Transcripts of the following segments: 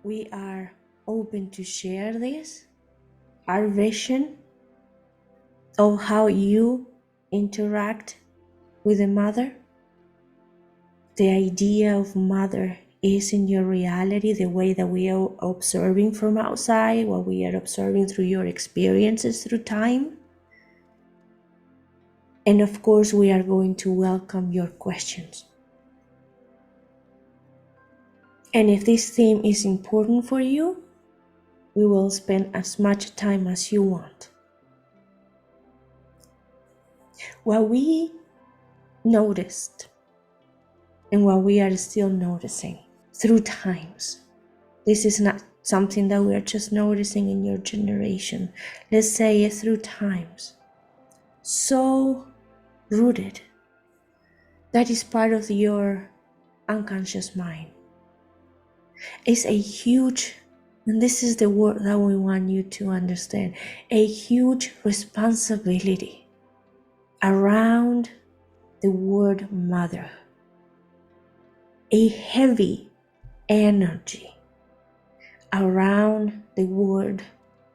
we are open to share this, our vision of how you interact with a mother, the idea of mother is in your reality, the way that we are observing from outside, what we are observing through your experiences through time. And of course, we are going to welcome your questions. And if this theme is important for you, we will spend as much time as you want. What we noticed and what we are still noticing through times, this is not something that we are just noticing in your generation. Let's say it through times. So rooted. That is part of your unconscious mind. It's a huge, and this is the word that we want you to understand, a huge responsibility around the word mother. A heavy energy around the word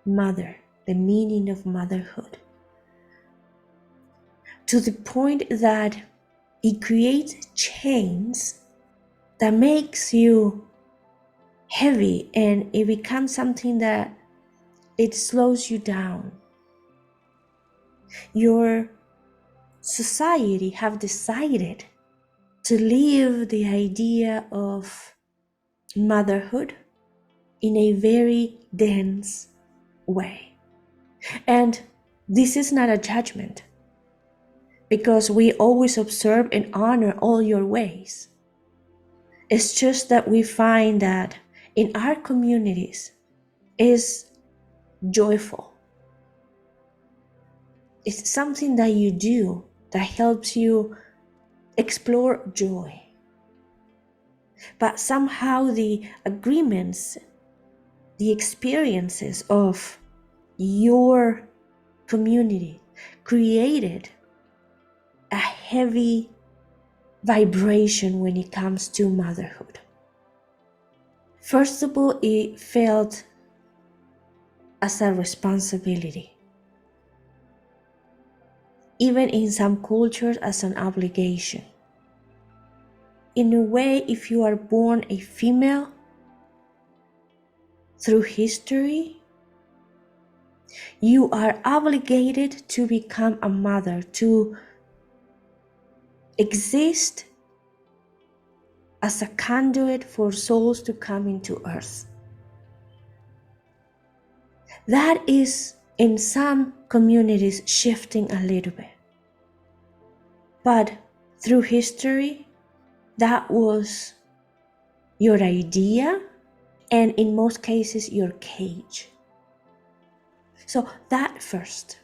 mother, the meaning of motherhood, to the point that it creates chains that makes you heavy, and it becomes something that it slows you down. Your society have decided to leave the idea of motherhood in a very dense way. And this is not a judgment, because we always observe and honor all your ways. It's just that we find that in our communities is joyful. It's something that you do that helps you explore joy. But somehow the agreements, the experiences of your community created a heavy vibration when it comes to motherhood. First of all, it felt as a responsibility. Even in some cultures, as an obligation. In a way, if you are born a female, through history, you are obligated to become a mother, to exist as a conduit for souls to come into earth. That is, in some communities, shifting a little bit. But through history, that was your idea, and in most cases, your cage. So that first.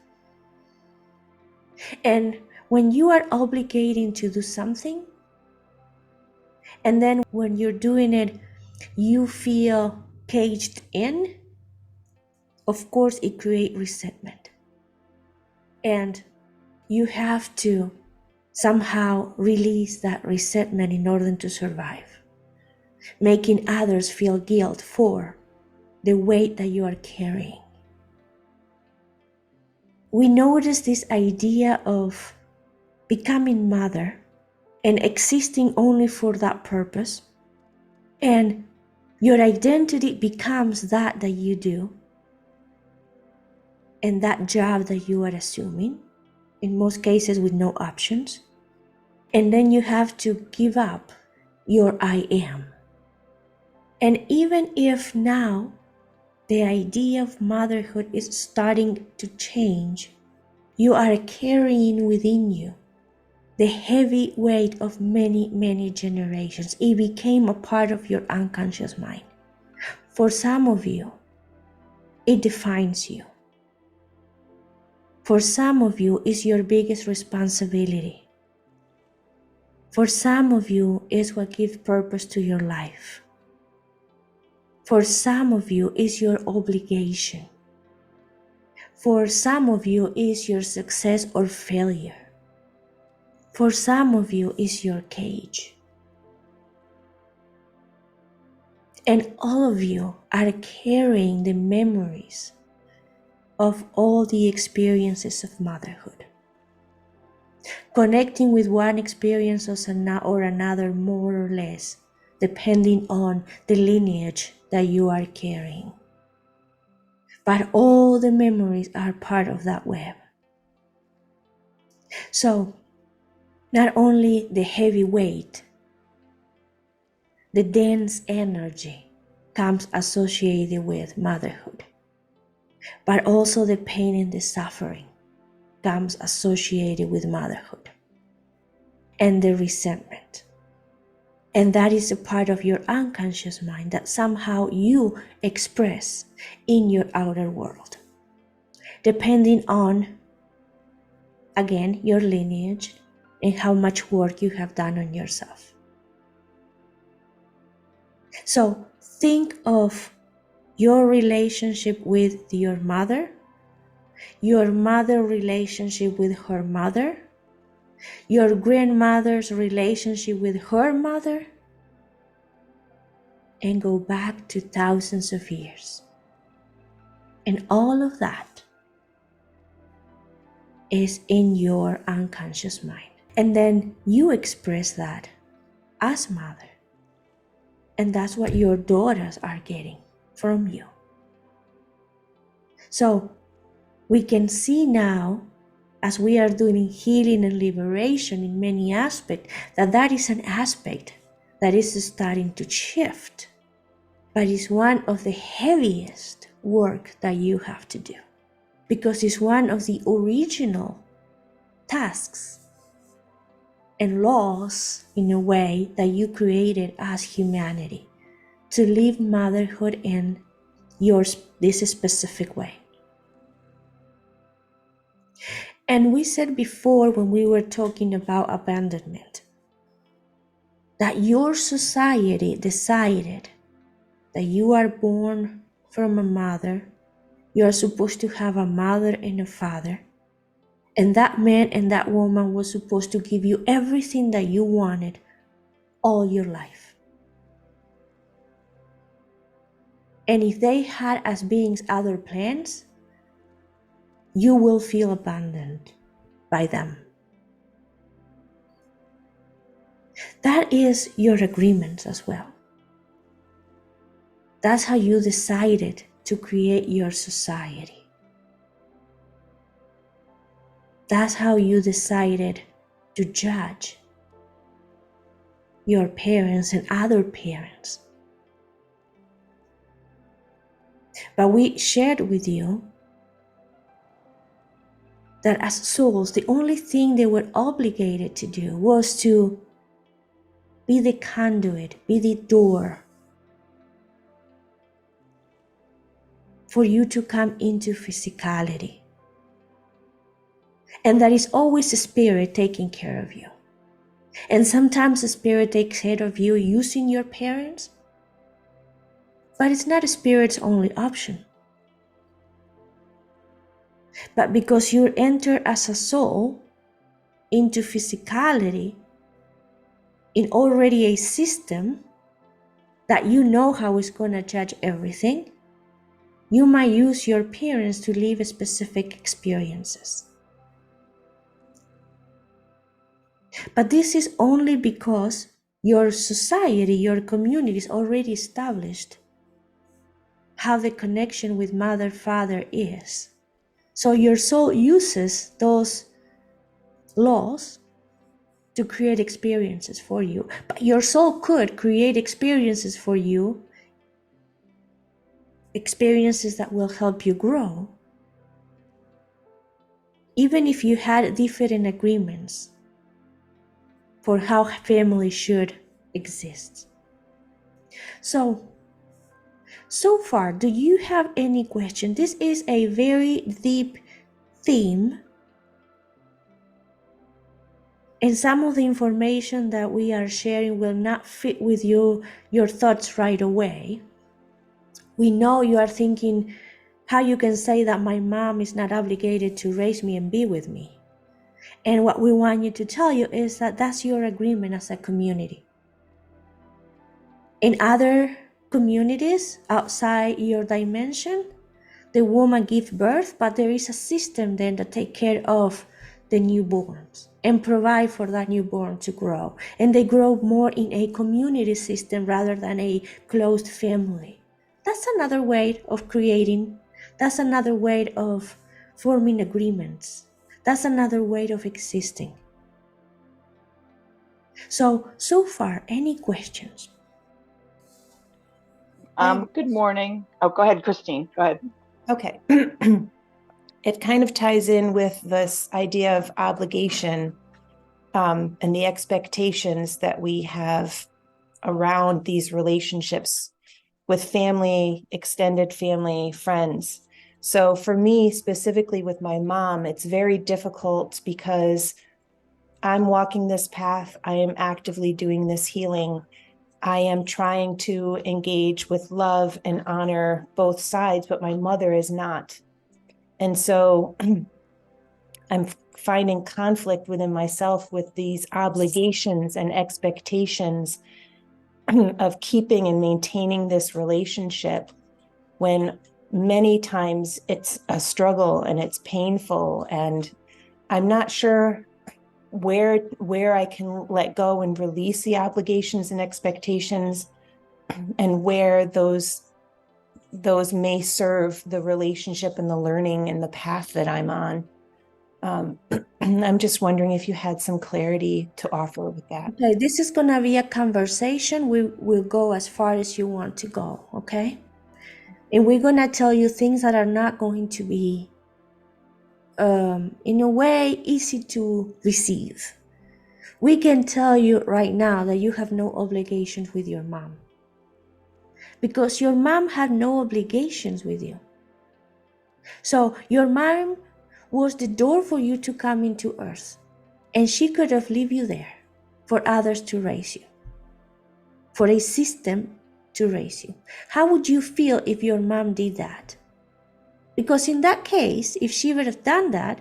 And when you are obligating to do something, and then when you're doing it, you feel caged in, of course, it creates resentment. And you have to somehow release that resentment in order to survive, making others feel guilt for the weight that you are carrying. We notice this idea of becoming mother and existing only for that purpose, and your identity becomes that you do, and that job that you are assuming, in most cases with no options. And then you have to give up your I am. And even if now the idea of motherhood is starting to change, you are carrying within you the heavy weight of many, many generations. It became a part of your unconscious mind. For some of you, it defines you. For some of you, it's your biggest responsibility. For some of you, it's what gives purpose to your life. For some of you, it's your obligation. For some of you, it's your success or failure. For some of you, it's your cage. And all of you are carrying the memories of all the experiences of motherhood, connecting with one experience or another more or less, depending on the lineage that you are carrying. But all the memories are part of that web. So, not only the heavy weight, the dense energy comes associated with motherhood, but also the pain and the suffering comes associated with motherhood, and the resentment. And that is a part of your unconscious mind that somehow you express in your outer world, depending on, again, your lineage and how much work you have done on yourself. So think of your relationship with your mother relationship with her mother, your grandmother's relationship with her mother, and go back to thousands of years. And all of that is in your unconscious mind. And then you express that as mother. And that's what your daughters are getting from you. So we can see now, as we are doing healing and liberation in many aspects, that is an aspect that is starting to shift. But it's one of the heaviest work that you have to do, because it's one of the original tasks and laws, in a way, that you created as humanity, to live motherhood in this specific way. And we said before, when we were talking about abandonment, that your society decided that you are born from a mother, you are supposed to have a mother and a father, and that man and that woman was supposed to give you everything that you wanted all your life. And if they had as beings other plans, you will feel abandoned by them. That is your agreement as well. That's how you decided to create your society. That's how you decided to judge your parents and other parents. But we shared with you that as souls, the only thing they were obligated to do was to be the conduit, be the door for you to come into physicality. And that is always a spirit taking care of you. And sometimes the spirit takes care of you using your parents, but it's not a spirit's only option. But because you enter as a soul into physicality in already a system that you know how it's going to judge everything, you might use your parents to live specific experiences. But this is only because your society, your community is already established how the connection with mother, father is. So your soul uses those laws to create experiences for you. But your soul could create experiences for you, experiences that will help you grow, even if you had different agreements for how family should exist. So far, do you have any question? This is a very deep theme, and some of the information that we are sharing will not fit with your thoughts right away. We know you are thinking how you can say that my mom is not obligated to raise me and be with me. And what we want you to tell you is that that's your agreement as a community. In other communities outside your dimension, the woman gives birth, but there is a system then that take care of the newborns and provide for that newborn to grow. And they grow more in a community system rather than a closed family. That's another way of creating. That's another way of forming agreements. That's another way of existing. So far, any questions? Good morning. Oh, go ahead, Christine. Go ahead. Okay. It kind of ties in with this idea of obligation and the expectations that we have around these relationships with family, extended family, friends. So for me, specifically with my mom, it's very difficult because I'm walking this path. I am actively doing this healing. I am trying to engage with love and honor both sides, but my mother is not. And so I'm finding conflict within myself with these obligations and expectations of keeping and maintaining this relationship when many times it's a struggle and it's painful. And I'm not sure where I can let go and release the obligations and expectations, and where those may serve the relationship and the learning and the path that I'm on. I'm just wondering if you had some clarity to offer with that. Okay, this is gonna be a conversation. We will go as far as you want to go, okay? And we're gonna tell you things that are not going to be, in a way, easy to receive. We can tell you right now that you have no obligations with your mom, because your mom had no obligations with you. So your mom was the door for you to come into earth, and she could have left you there for others to raise you, for a system to raise you. How would you feel if your mom did that? Because in that case, if she would have done that,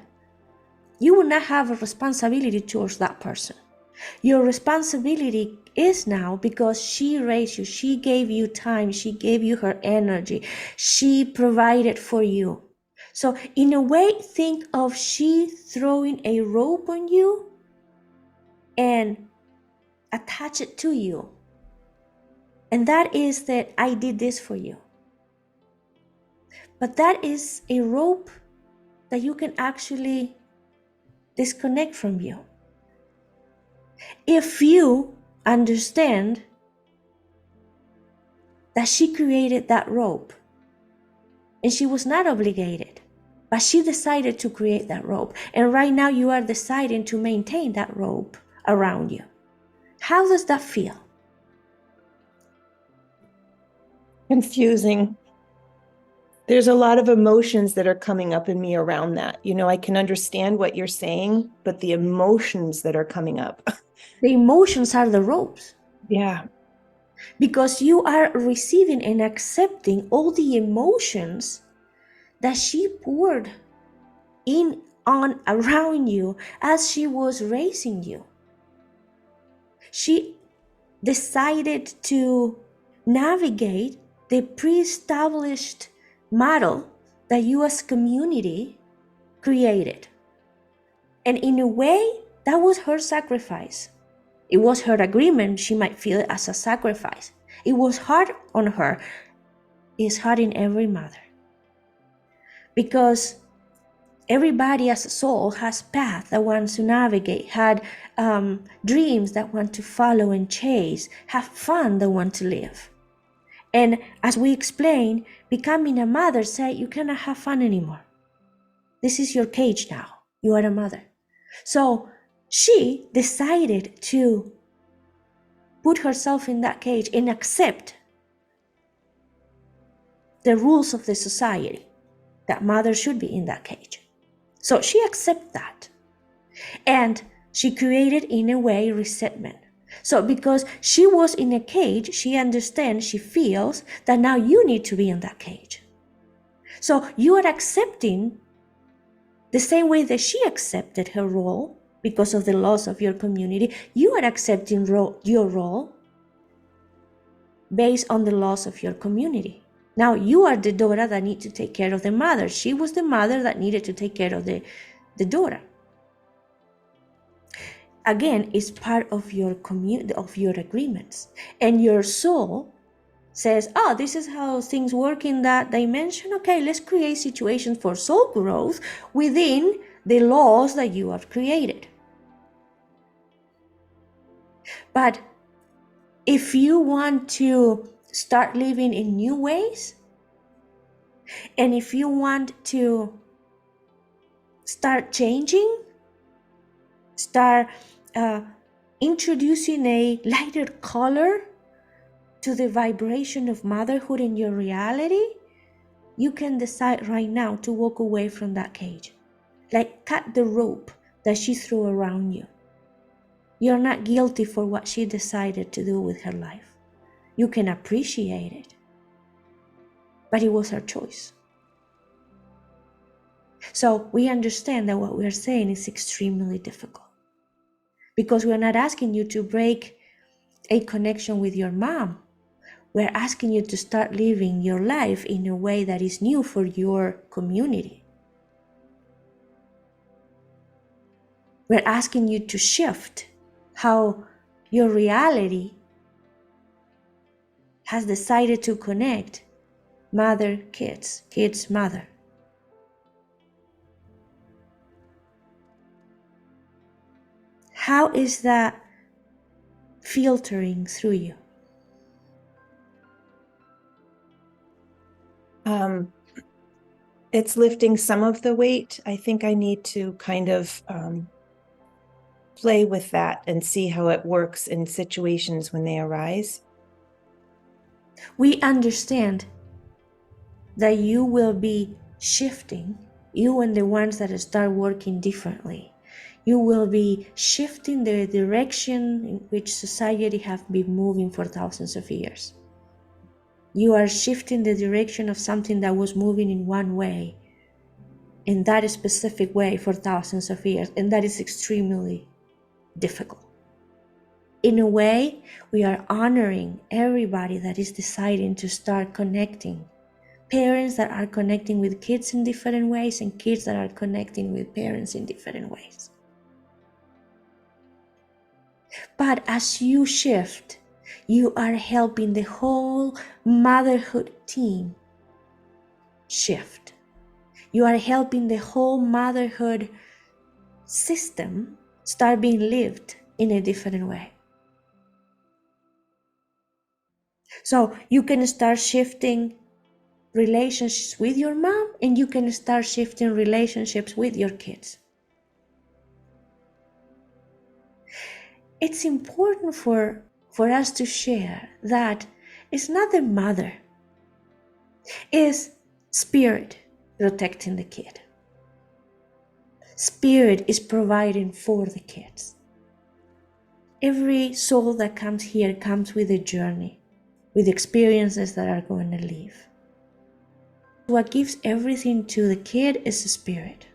you would not have a responsibility towards that person. Your responsibility is now because she raised you, she gave you time, she gave you her energy, she provided for you. So in a way, think of she throwing a rope on you and attach it to you. And that is that I did this for you. But that is a rope that you can actually disconnect from you. If you understand that she created that rope and she was not obligated, but she decided to create that rope, and right now you are deciding to maintain that rope around you. How does that feel? Confusing. There's a lot of emotions that are coming up in me around that. You know, I can understand what you're saying, but the emotions that are coming up. The emotions are the ropes. Yeah. Because you are receiving and accepting all the emotions that she poured in on around you as she was raising you. She decided to navigate the pre-established model that you as community created. And in a way, that was her sacrifice. It was her agreement. She might feel it as a sacrifice. It was hard on her. It's hard in every mother. Because everybody as a soul has path that wants to navigate, had dreams that want to follow and chase, have fun that want to live. And as we explained, becoming a mother said you cannot have fun anymore. This is your cage now. You are a mother. So she decided to put herself in that cage and accept the rules of the society that mother should be in that cage. So she accepted that. And she created, in a way, resentment. So because she was in a cage, she understands, she feels that now you need to be in that cage. So you are accepting the same way that she accepted her role because of the loss of your community. You are accepting your role based on the laws of your community. Now you are the daughter that need to take care of the mother. She was the mother that needed to take care of the daughter. Again, it's part of your of your agreements. And your soul says, oh, this is how things work in that dimension. Okay, let's create situations for soul growth within the laws that you have created. But if you want to start living in new ways, and if you want to start changing, start introducing a lighter color to the vibration of motherhood in your reality, you can decide right now to walk away from that cage. Like cut the rope that she threw around you. You're not guilty for what she decided to do with her life. You can appreciate it, but it was her choice. So we understand that what we're saying is extremely difficult, because we're not asking you to break a connection with your mom. We're asking you to start living your life in a way that is new for your community. We're asking you to shift how your reality has decided to connect mother, kids, kids, mother. How is that filtering through you? It's lifting some of the weight. I think I need to kind of play with that and see how it works in situations when they arise. We understand that you will be shifting, you and the ones that start working differently. You will be shifting the direction in which society has been moving for thousands of years. You are shifting the direction of something that was moving in one way, in that specific way for thousands of years, and that is extremely difficult. In a way, we are honoring everybody that is deciding to start connecting. Parents that are connecting with kids in different ways, and kids that are connecting with parents in different ways. But as you shift, you are helping the whole motherhood team shift. You are helping the whole motherhood system start being lived in a different way. So you can start shifting relationships with your mom, and you can start shifting relationships with your kids. It's important for us to share that it's not the mother, it's spirit protecting the kid. Spirit is providing for the kids. Every soul that comes here comes with a journey, with experiences that are going to live. What gives everything to the kid is the spirit.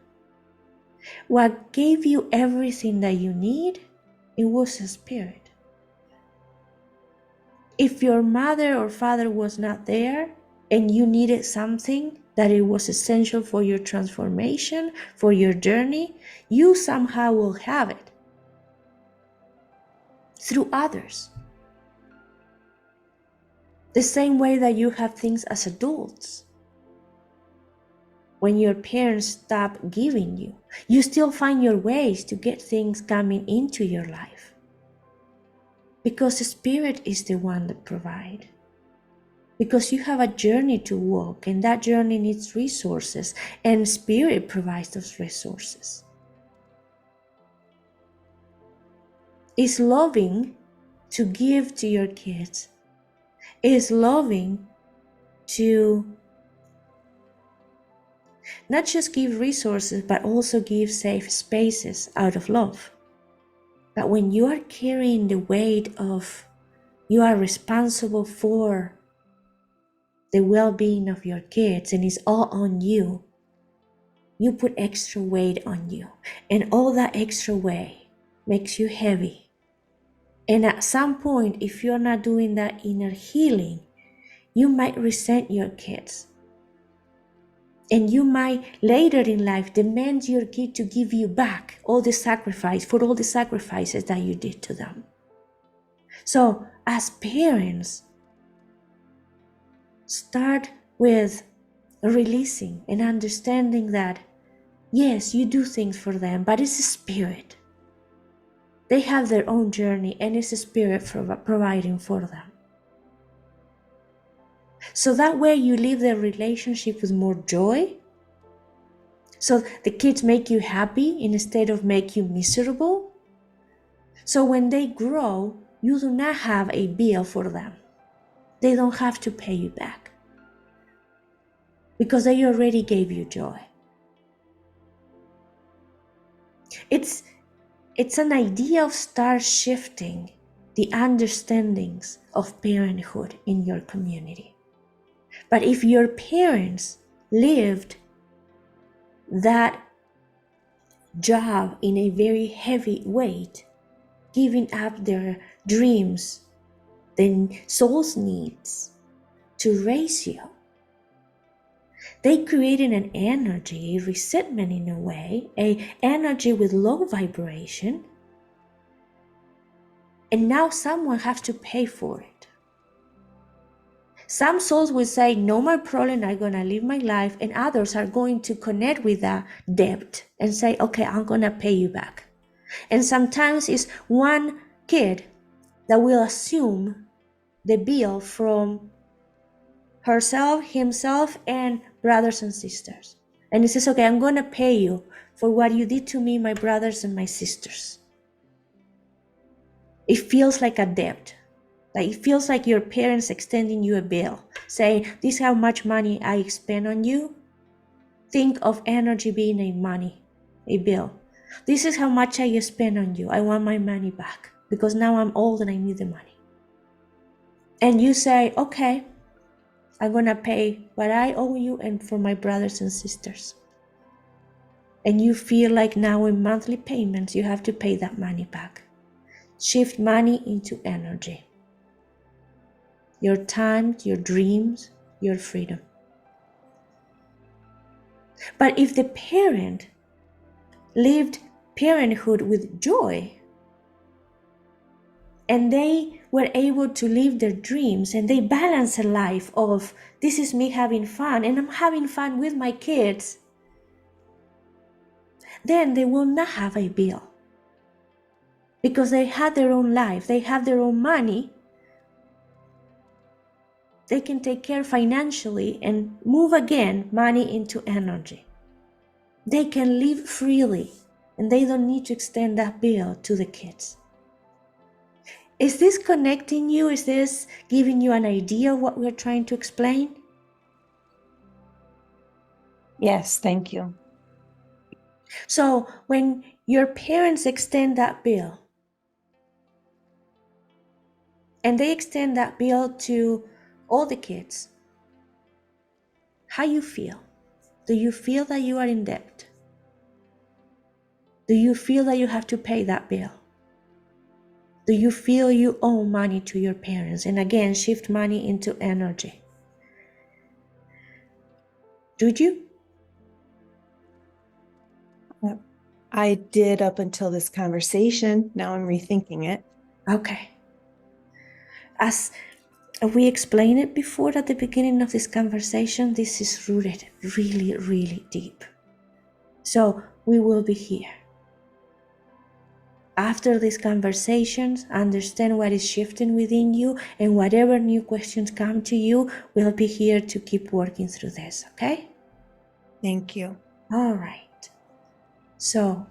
What gave you everything that you need, it was a spirit. If your mother or father was not there and you needed something that it was essential for your transformation, for your journey, you somehow will have it through others. The same way that you have things as adults. When your parents stop giving you, you still find your ways to get things coming into your life. Because the spirit is the one that provides. Because you have a journey to walk, and that journey needs resources, and spirit provides those resources. It's loving to give to your kids. It's loving to not just give resources, but also give safe spaces out of love. But when you are carrying the weight of, you are responsible for the well-being of your kids, and it's all on you, you put extra weight on you, and all that extra weight makes you heavy, And at some point, if you're not doing that inner healing, you might resent your kids. And you might later in life demand your kid to give you back all the sacrifices that you did to them. So as parents, start with releasing and understanding that, yes, you do things for them, but it's a spirit. They have their own journey, and it's a spirit providing for them. So that way you live the relationship with more joy. So the kids make you happy instead of make you miserable. So when they grow, you do not have a bill for them. They don't have to pay you back because they already gave you joy. It's an idea of start shifting the understandings of parenthood in your community. But if your parents lived that job in a very heavy weight, giving up their dreams, their soul's needs to raise you, they created an energy, a resentment in a way, an energy with low vibration, and now someone has to pay for it. Some souls will say, no more problem, I'm going to live my life, and others are going to connect with that debt and say, okay, I'm going to pay you back. And sometimes it's one kid that will assume the bill from herself, himself, and brothers and sisters. And he says, okay, I'm going to pay you for what you did to me, my brothers and my sisters. It feels like a debt. Like it feels like your parents extending you a bill, saying, this is how much money I spend on you. Think of energy being a bill. This is how much I spend on you. I want my money back because now I'm old and I need the money. And you say, okay, I'm going to pay what I owe you and for my brothers and sisters. And you feel like now in monthly payments, you have to pay that money back. Shift money into energy. Your time, your dreams, your freedom. But if the parent lived parenthood with joy, and they were able to live their dreams, and they balance a life of, this is me having fun, and I'm having fun with my kids, then they will not have a bill. Because they had their own life, they have their own money, they can take care financially and move again money into energy. They can live freely and they don't need to extend that bill to the kids. Is this connecting you? Is this giving you an idea of what we're trying to explain? Yes, thank you. So when your parents extend that bill, and they extend that bill to all the kids, how you feel? Do you feel that you are in debt? Do you feel that you have to pay that bill? Do you feel you owe money to your parents? And again, shift money into energy. Do you? I did up until this conversation. Now I'm rethinking it. Okay. As we explained it before at the beginning of this conversation, this is rooted really, really deep. So we will be here. After these conversations, understand what is shifting within you, and whatever new questions come to you, we'll be here to keep working through this, okay? Thank you. All right. So,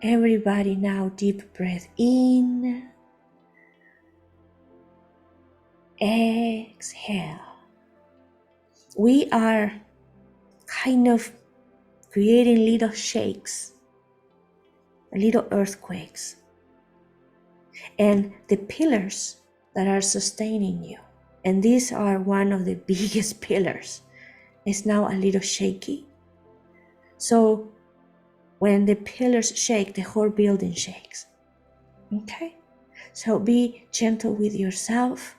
everybody now, deep breath in. Exhale. We are kind of creating little shakes, little earthquakes. And the pillars that are sustaining you, and these are one of the biggest pillars, is now a little shaky. So when the pillars shake, the whole building shakes. Okay? So be gentle with yourself.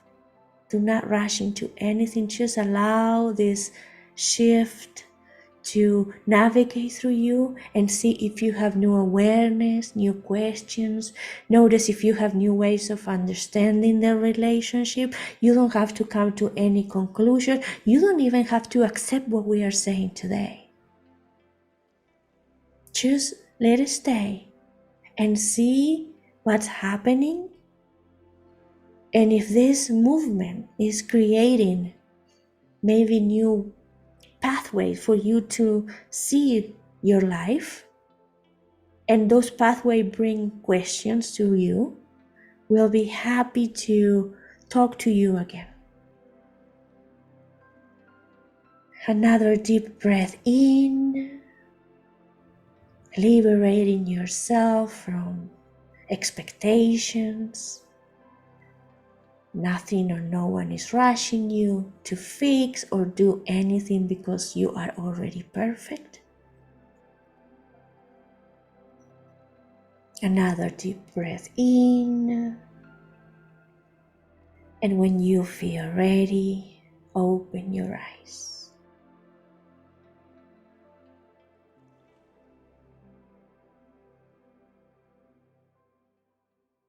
Do not rush into anything. Just allow this shift to navigate through you and see if you have new awareness, new questions. Notice if you have new ways of understanding the relationship. You don't have to come to any conclusion. You don't even have to accept what we are saying today. Just let it stay and see what's happening. And if this movement is creating maybe new pathways for you to see your life, and those pathways bring questions to you, we'll be happy to talk to you again. Another deep breath in, liberating yourself from expectations. Nothing or no one is rushing you to fix or do anything because you are already perfect. Another deep breath in. And when you feel ready, open your eyes.